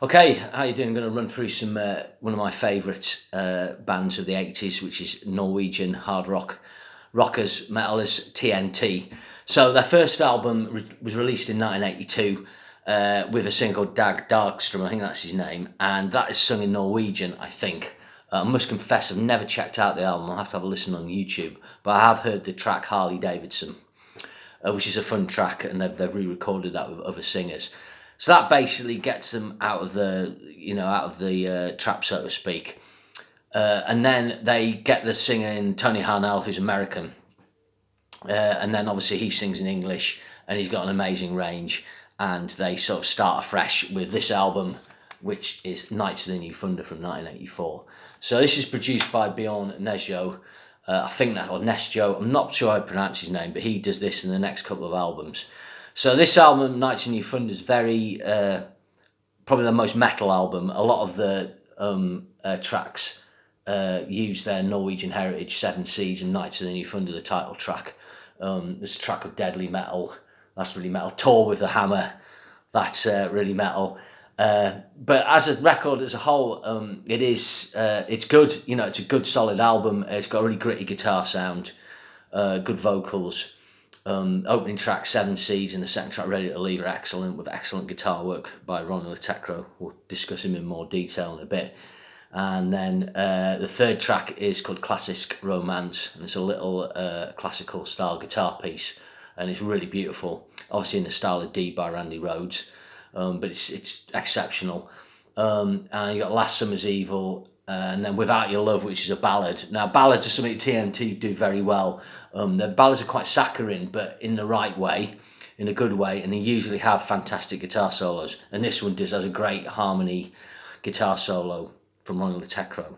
Okay, how you doing? I'm going to run through some one of my favourite bands of the 80s, which is Norwegian hard rockers, metalers, TNT. So their first album was released in 1982 with a single Dag Dagstrom, I think that's his name, and that is sung in Norwegian, I think. I must confess, I've never checked out the album. I'll have to have a listen on YouTube, but I have heard the track Harley Davidson, which is a fun track, and they've re-recorded that with other singers. So that basically gets them out of the trap, so to speak. And then they get the singer in Tony Harnell, who's American, and then obviously he sings in English, and he's got an amazing range. And they sort of start afresh with this album, which is Knights of the New Thunder from 1984. So this is produced by Bjorn Nesjo. I think that, or Nesjo, I'm not sure how to pronounce his name, but he does this in the next couple of albums. So this album, Knights of New Thunder, is very, probably the most metal album. A lot of the tracks use their Norwegian heritage, Seven Seas and Knights of the New Thunder, the title track. There's a track of Deadly Metal, that's really metal. Tour with the Hammer, that's really metal. But as a record as a whole, it's good. You know, it's a good solid album. It's got a really gritty guitar sound, good vocals. Opening track Seven Seas and the second track Ready to Leave are excellent, with excellent guitar work by Ronnie Latecro. We'll discuss him in more detail in a bit. And then the third track is called Classic Romance, and it's a little classical style guitar piece, and it's really beautiful. Obviously in the style of D by Randy Rhoads, but it's exceptional. And you got Last Summer's Evil, and then Without Your Love, which is a ballad. Now, ballads are something TNT do very well. The ballads are quite saccharine, but in the right way, in a good way, and they usually have fantastic guitar solos. And this one has a great harmony guitar solo from Ronnie Latecro.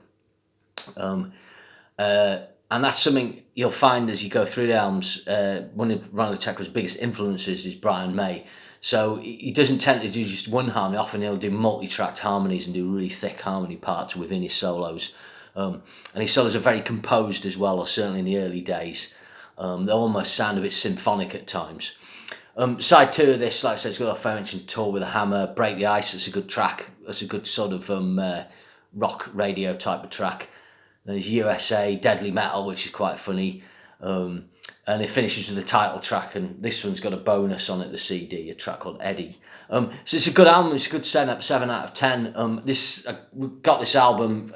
And that's something you'll find as you go through the albums. One of Ronnie Latecro's biggest influences is Brian May. So he doesn't tend to do just one harmony. Often he'll do multi-tracked harmonies and do really thick harmony parts within his solos. And his solos are very composed as well, or certainly in the early days. They almost sound a bit symphonic at times. Side two of this, like I said, it's got a aforementioned Tour with a Hammer, Break the Ice, that's a good track. That's a good sort of rock radio type of track. There's USA, Deadly Metal, which is quite funny. And it finishes with the title track, and this one's got a bonus on it, the CD, a track called Eddie. So it's a good album, it's a good 7 out of 10. We got this album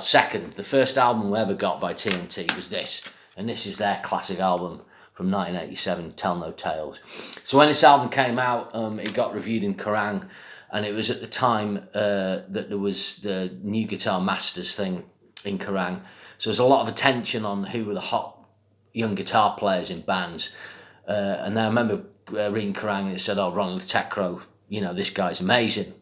second. The first album we ever got by TNT was this, and this is their classic album from 1987, Tell No Tales. So when this album came out, it got reviewed in Kerrang, and it was at the time that there was the new Guitar Masters thing in Kerrang. So there's a lot of attention on who were the hot young guitar players in bands. And I remember reading Kerrang and it said, oh, Ronnie Latecro, you know, this guy's amazing.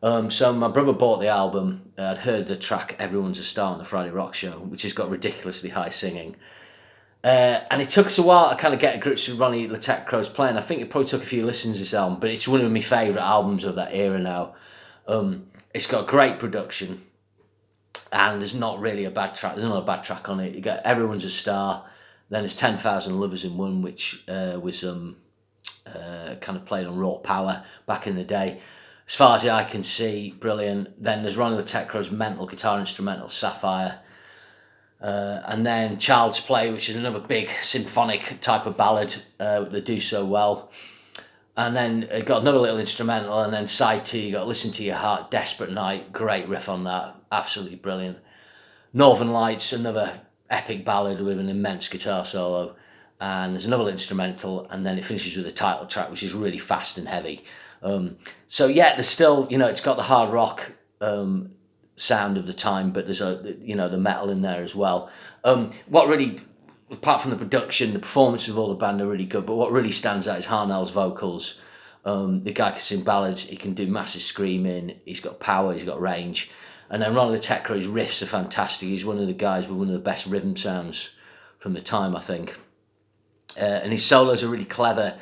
So my brother bought the album. I'd heard the track Everyone's a Star on the Friday Rock Show, which has got ridiculously high singing. And it took us a while to kind of get a grip with Ronnie Latecro's playing. I think it probably took a few listens to this album, but it's one of my favourite albums of that era now. It's got great production, and there's not really a bad track. There's not a bad track on it. You got Everyone's a Star, then there's 10,000 Lovers in One, which was kind of played on Raw Power back in the day. As Far as the Eye Can See, brilliant. Then there's Ronnie Latecro's mental guitar instrumental, Sapphire. And then Child's Play, which is another big symphonic type of ballad they do so well. And then it got another little instrumental, and then side two, you got Listen to Your Heart, Desperate Night, great riff on that, absolutely brilliant. Northern Lights, another epic ballad with an immense guitar solo, and there's another instrumental, and then it finishes with a title track, which is really fast and heavy. So yeah, there's still, you know, it's got the hard rock sound of the time, but there's the metal in there as well. What really, apart from the production, the performance of all the band are really good, but what really stands out is Harnell's vocals. The guy can sing ballads, he can do massive screaming, he's got power, he's got range. And then Ronnie Latecro, his riffs are fantastic. He's one of the guys with one of the best rhythm sounds from the time, I think. And his solos are really clever.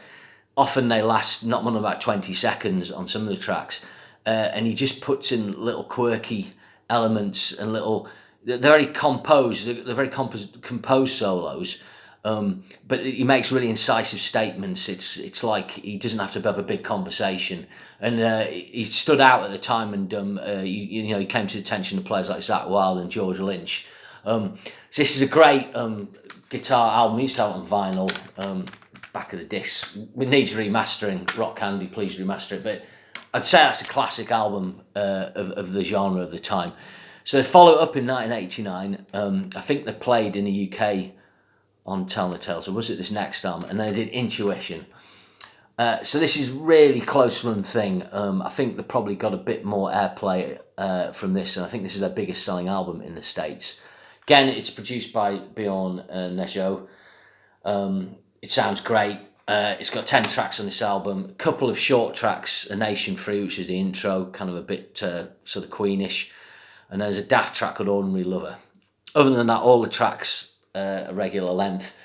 Often they last not more than about 20 seconds on some of the tracks. And he just puts in little quirky elements and they're very composed. They're very composed solos. But he makes really incisive statements. It's like he doesn't have to have a big conversation, and he stood out at the time, and he came to the attention of players like Zach Wilde and George Lynch. So this is a great guitar album. We used to have it on vinyl, back of the disc. It needs remastering. Rock Candy, please remaster it. But I'd say that's a classic album of the genre of the time. So they followed up in 1989. I think they played in the UK on Tell No Tales, or was it this next album? And they did Intuition. So this is really close run thing. I think they probably got a bit more airplay from this, and I think this is their biggest selling album in the States. Again, it's produced by Bjorn Nejo. It sounds great. It's got 10 tracks on this album. A couple of short tracks, A Nation Free, which is the intro, kind of a bit sort of Queenish. And there's a daft track called Ordinary Lover. Other than that, all the tracks a regular length.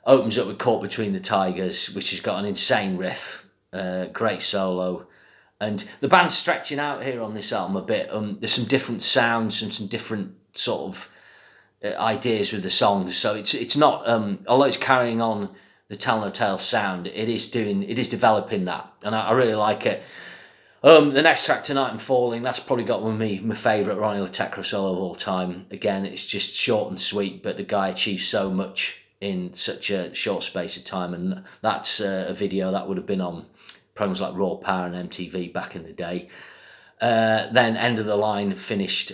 Opens up with Caught Between the Tigers, which has got an insane riff, great solo, and the band's stretching out here on this album a bit. There's some different sounds and some different sort of ideas with the songs. So it's not although it's carrying on the Tell No Tales sound, it is developing that, and I really like it. The next track, Tonight I'm Falling, that's probably got one of my favourite Ronnie LaTecra solo of all time. Again, it's just short and sweet, but the guy achieves so much in such a short space of time, and that's a video that would have been on programs like Raw Power and MTV back in the day. Then End of the Line finished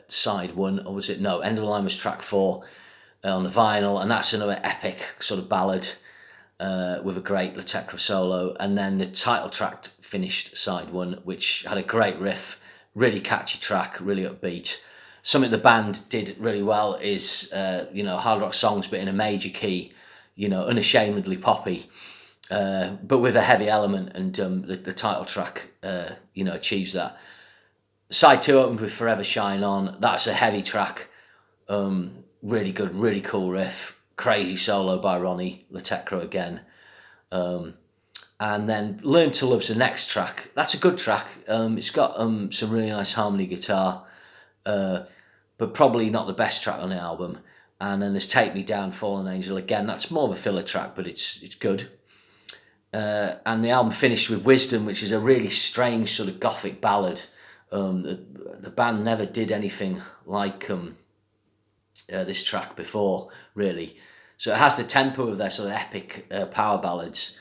side one, or was it? No, End of the Line was track 4 on the vinyl, and that's another epic sort of ballad. With a great LaTecra solo, and then the title track finished side 1, which had a great riff, really catchy track, really upbeat. Something the band did really well is, hard rock songs, but in a major key, unashamedly poppy, but with a heavy element, and the title track, achieves that. Side 2 opened with Forever Shine On. That's a heavy track, really good, really cool riff. Crazy solo by Ronnie LaTecra again. And then Learn to Love's the next track. That's a good track. It's got some really nice harmony guitar, but probably not the best track on the album. And then there's Take Me Down, Fallen Angel. Again, that's more of a filler track, but it's good. And the album finished with Wisdom, which is a really strange sort of gothic ballad. The band never did anything like this track before, really. So it has the tempo of their sort of epic power ballads,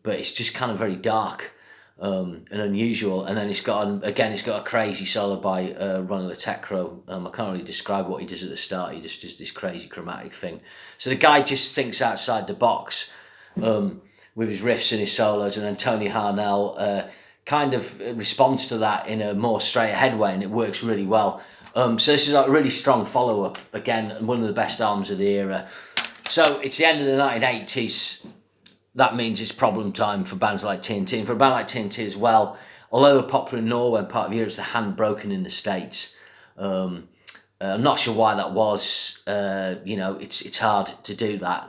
but it's just kind of very dark and unusual. And then it's got a crazy solo by Ronnie LaTecra. I can't really describe what he does at the start. He just does this crazy chromatic thing. So the guy just thinks outside the box with his riffs and his solos, and then Tony Harnell kind of responds to that in a more straight-ahead way, and it works really well. So this is a really strong follow-up. Again, one of the best albums of the era. So it's the end of the 1980s. That means it's problem time for bands like TNT. And for a band like TNT as well, although they're popular in Norway and part of Europe, it's a hand broken in the States. I'm not sure why that was. It's hard to do that.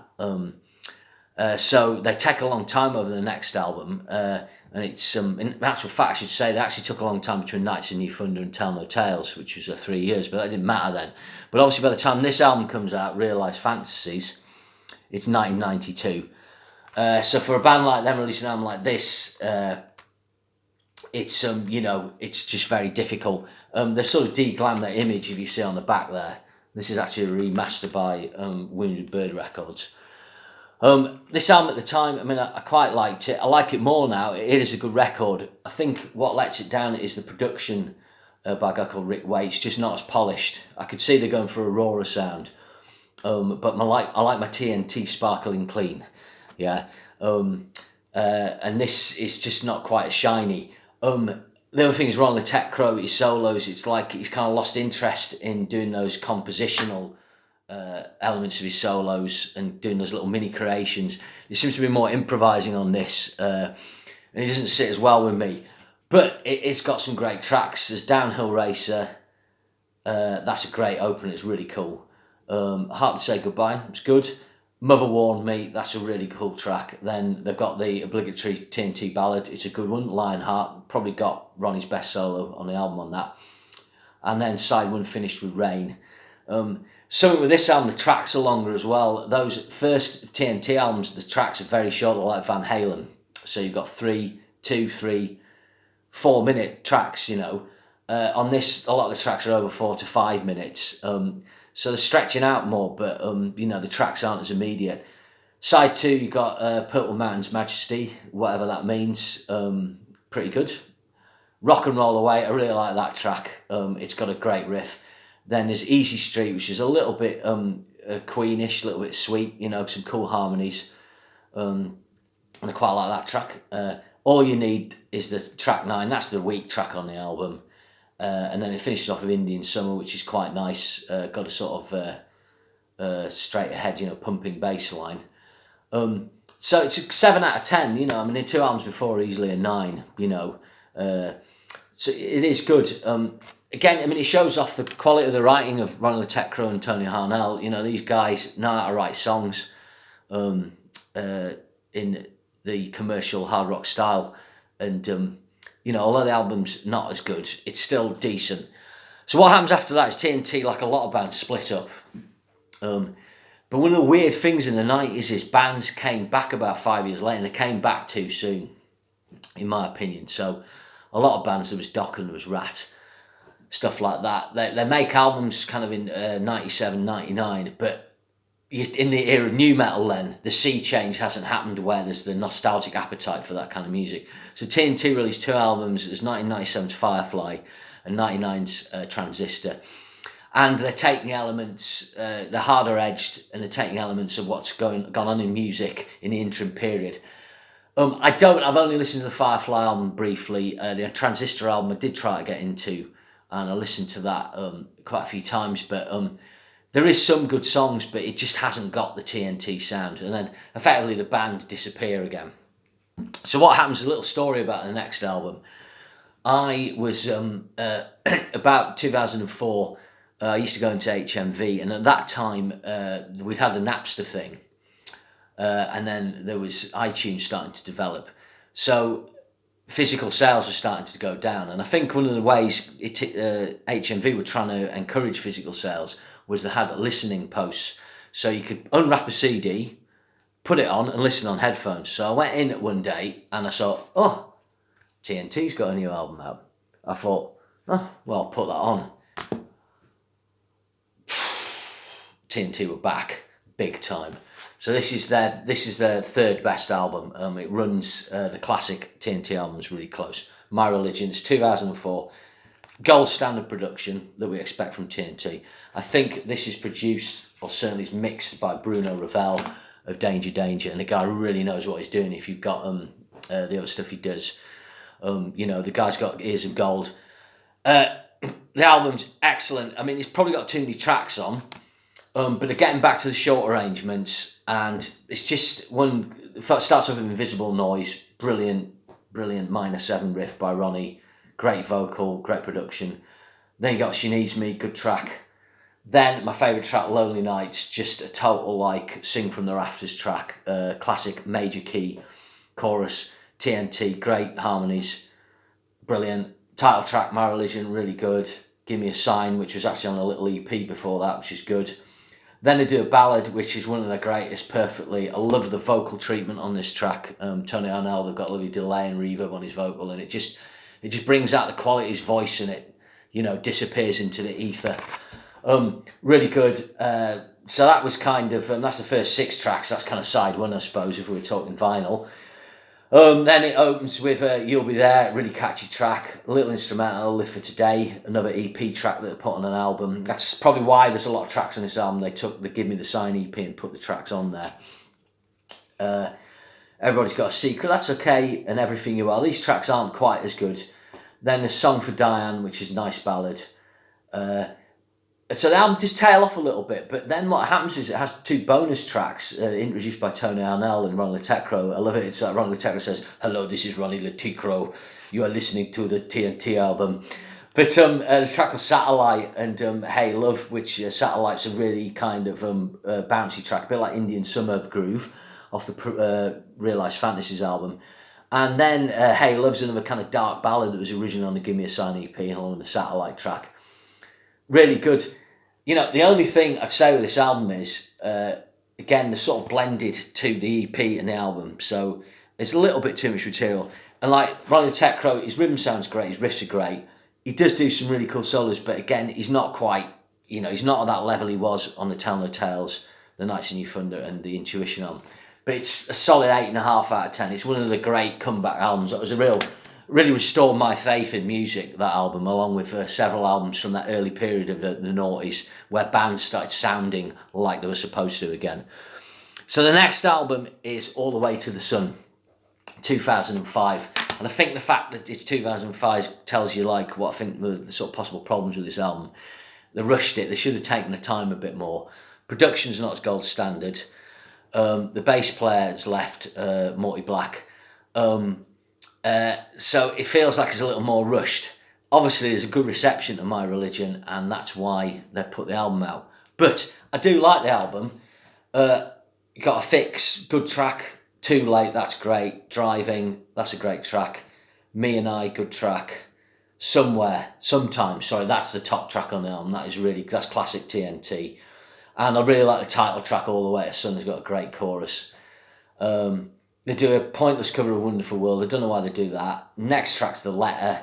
So they take a long time over the next album. And it's, in actual fact, I should say, they actually took a long time between Nights of New Thunder and Tell No Tales, which was 3 years, but that didn't matter then. But obviously by the time this album comes out, Realised Fantasies, it's 1992. So for a band like them releasing an album like this, it's just very difficult. They sort of de-glam their image, if you see on the back there. This is actually a remaster by Wounded Bird Records. This album at the time, I quite liked it. I like it more now. It is a good record. I think what lets it down is the production by a guy called Rick Waite. It's just not as polished. I could see they're going for a rawer sound. But I like my TNT Sparkling Clean. Yeah. And this is just not quite as shiny. The other thing is Ron LaTecra, his solos, it's like he's kind of lost interest in doing those compositional elements of his solos and doing those little mini creations. He seems to be more improvising on this, and it doesn't sit as well with me. But it's got some great tracks. There's Downhill Racer. That's a great opener. It's really cool. Hard to Say Goodbye. It's good. Mother Warned Me. That's a really cool track. Then they've got the obligatory TNT ballad. It's a good one. Lionheart. Probably got Ronnie's best solo on the album on that. And then side 1 finished with Rain. Something with this album, the tracks are longer as well. Those first TNT albums, the tracks are very short, like Van Halen. So you've got 3, 2, 3, 4 minute tracks, you know. On this, a lot of the tracks are over 4 to 5 minutes. So they're stretching out more, but you know, the tracks aren't as immediate. Side 2, you got Purple Mountain's Majesty, whatever that means. Pretty good. Rock and Roll Away, I really like that track. It's got a great riff. Then there's Easy Street, which is a little bit Queenish, a little bit sweet, you know, some cool harmonies. And I quite like that track. All You Need is the track 9, that's the weak track on the album. And then it finishes off with Indian Summer, which is quite nice. Got a sort of straight ahead, you know, pumping bass line. So it's a 7 out of 10, you know. I mean, the 2 albums before easily a 9, you know. So it is good. Again, I mean, it shows off the quality of the writing of Ronnie Le Tecro and Tony Harnell. You know, these guys know how to write songs in the commercial hard rock style. And, you know, although the album's not as good, it's still decent. So what happens after that is TNT, like a lot of bands, split up. But one of the weird things in the 90s is bands came back about 5 years later, and they came back too soon, in my opinion. So a lot of bands, there was Dokken, there was Rat, stuff like that. They make albums kind of in 97, 99, but in the era of new metal then, the sea change hasn't happened where there's the nostalgic appetite for that kind of music. So TNT released 2 albums. There's 1997's Firefly and 99's Transistor. And they're taking elements, they're harder edged, and they're taking elements of what's gone on in music in the interim period. I've only listened to the Firefly album briefly. The Transistor album I did try to get into, and I listened to that quite a few times, but there is some good songs, but it just hasn't got the TNT sound. And then effectively the band disappear again. So what happens, a little story about the next album. I was, about 2004, I used to go into HMV, and at that time we'd had the Napster thing, and then there was iTunes starting to develop. So physical sales were starting to go down, and I think one of the ways HMV were trying to encourage physical sales was they had listening posts. So you could unwrap a CD, put it on, and listen on headphones. So I went in one day and I saw, oh, TNT's got a new album out. I thought, oh, well, I'll put that on. TNT were back big time. So this is their third best album. It runs the classic TNT albums really close. My Religion, it's 2004. Gold standard production that we expect from TNT. I think this is produced, or certainly is mixed by Bruno Ravel of Danger Danger, and the guy really knows what he's doing. If you've got the other stuff he does, you know, the guy's got ears of gold. The album's excellent. I mean, it's probably got too many tracks on. But they're getting back to the short arrangements, and it's just one. It starts off with Invisible Noise, brilliant minor 7 riff by Ronnie, great vocal, great production. Then you got She Needs Me, good track. Then my favourite track, Lonely Nights, just a total like Sing from the Rafters track, classic major key chorus, TNT, great harmonies, brilliant. Title track, My Religion, really good. Give Me a Sign, which was actually on a little EP before that, which is good. Then they do a ballad, which is one of the greatest, perfectly. I love the vocal treatment on this track. Tony Harnell, they've got a lovely delay and reverb on his vocal, and it just brings out the quality of his voice, and it, you know, disappears into the ether. Really good. So that was kind of, that's the first 6 tracks. That's kind of side 1, I suppose, if we were talking vinyl. Then it opens with You'll Be There, really catchy track, a little instrumental, Live for Today, another EP track that they put on an album. That's probably why there's a lot of tracks on this album. They Give Me the Sign EP and put the tracks on there. Everybody's Got a Secret, that's okay, and Everything You Are. These tracks aren't quite as good. Then the Song for Diane, which is a nice ballad. So the album does tail off a little bit, but then what happens is it has 2 bonus tracks introduced by Tony Harnell and Ronnie Le Tecro. I love it. It's like Ronnie Le Tecro says, "Hello, this is Ronnie Le Tecro. You are listening to the TNT album." But the track called Satellite and Hey Love, which Satellite's a really kind of bouncy track, a bit like Indian Summer groove off the Realised Fantasies album. And then Hey Love's another kind of dark ballad that was originally on the Give Me a Sign EP along with the Satellite track. Really good. You know, the only thing I'd say with this album is, again, they're sort of blended to the EP and the album, so it's a little bit too much material. And like Ronnie the Tech Crow, his rhythm sounds great, his riffs are great. He does do some really cool solos, but again, he's not quite, you know, he's not at that level he was on the Tell No Tales, the Nights in New Thunder, and the Intuition album. But it's a solid 8.5 out of 10. It's one of the great comeback albums. It was really restored my faith in music, that album, along with several albums from that early period of the noughties, where bands started sounding like they were supposed to again. So the next album is All the Way to the Sun, 2005. And I think the fact that it's 2005 tells you like what I think the sort of possible problems with this album. They rushed it. They should have taken the time a bit more. Production's not as gold standard. The bass player's left, Morty Black. So it feels like it's a little more rushed. Obviously, there's a good reception to My Religion, and that's why they've put the album out. But I do like the album. You got a Fix, good track. Too Late, that's great. Driving, that's a great track. Me and I, good track. Sometimes, sorry, that's the top track on the album. That's classic TNT. And I really like the title track, All the Way to Sun. Has got a great chorus. They do a pointless cover of Wonderful World. I don't know why they do that. Next track's The Letter,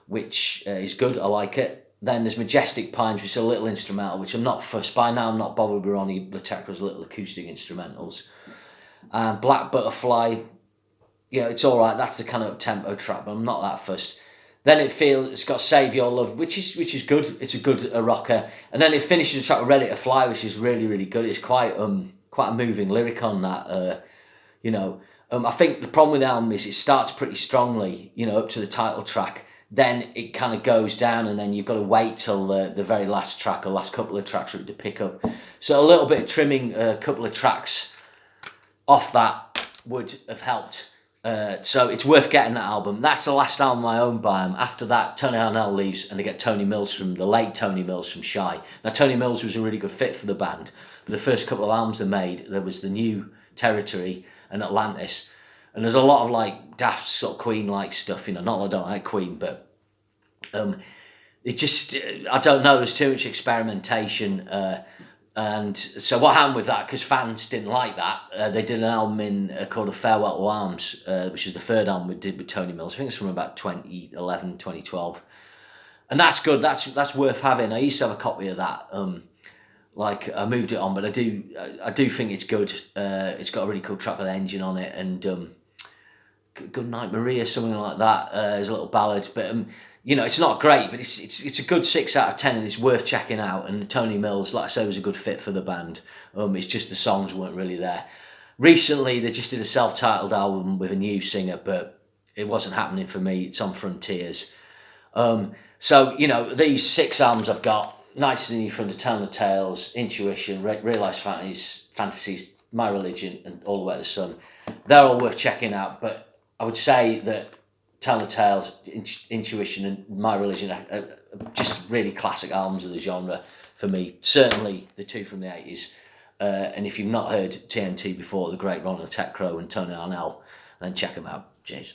which is good. I like it. Then there's Majestic Pines, which is a little instrumental, which I'm not fussed by now. I'm not bothered with Ronnie Latecro's little acoustic instrumentals. And Black Butterfly, you know, it's all right. That's the kind of tempo track, but I'm not that fussed. Then it's got Save Your Love, which is good. It's a good rocker. And then it finishes the track with Ready to Fly, which is really, really good. It's quite a moving lyric on that. I think the problem with the album is it starts pretty strongly, you know, up to the title track. Then it kind of goes down, and then you've got to wait till the very last track or last couple of tracks for it to pick up. So a little bit of trimming a couple of tracks off that would have helped. So it's worth getting that album. That's the last album I own by him. After that, Tony Harnell leaves, and they get the late Tony Mills from Shy. Now, Tony Mills was a really good fit for the band. But the first couple of albums they made, there was the New Territory and Atlantis. And there's a lot of like daft sort of Queen-like stuff, you know. Not that I don't like Queen, but it just, I don't know, there's too much experimentation. And so what happened with that, because fans didn't like that, they did an album called A Farewell to Arms, which is the third album we did with Tony Mills. I think it's from about 2011, 2012. And that's good, that's worth having. I used to have a copy of that. I moved it on, but I do think it's good. It's got a really cool track with Engine on it, and Good Night Maria, something like that. There's a little ballad, but you know, it's not great, but it's a good 6 out of 10, and it's worth checking out. And Tony Mills, like I say, was a good fit for the band. It's just the songs weren't really there. Recently, they just did a self-titled album with a new singer, but it wasn't happening for me. It's on Frontiers. So, you know, these 6 albums I've got: Nights in the New Thunder, Tell No Tales, Intuition, Realised Fantasies, My Religion, and All the Way to the Sun. They're all worth checking out, but I would say that Tell No Tales, Intuition, and My Religion are just really classic albums of the genre for me. Certainly the 2 from the 80s. And if you've not heard TNT before, the great Ronald Tech Crow and Tony Harnell, then check them out. Cheers.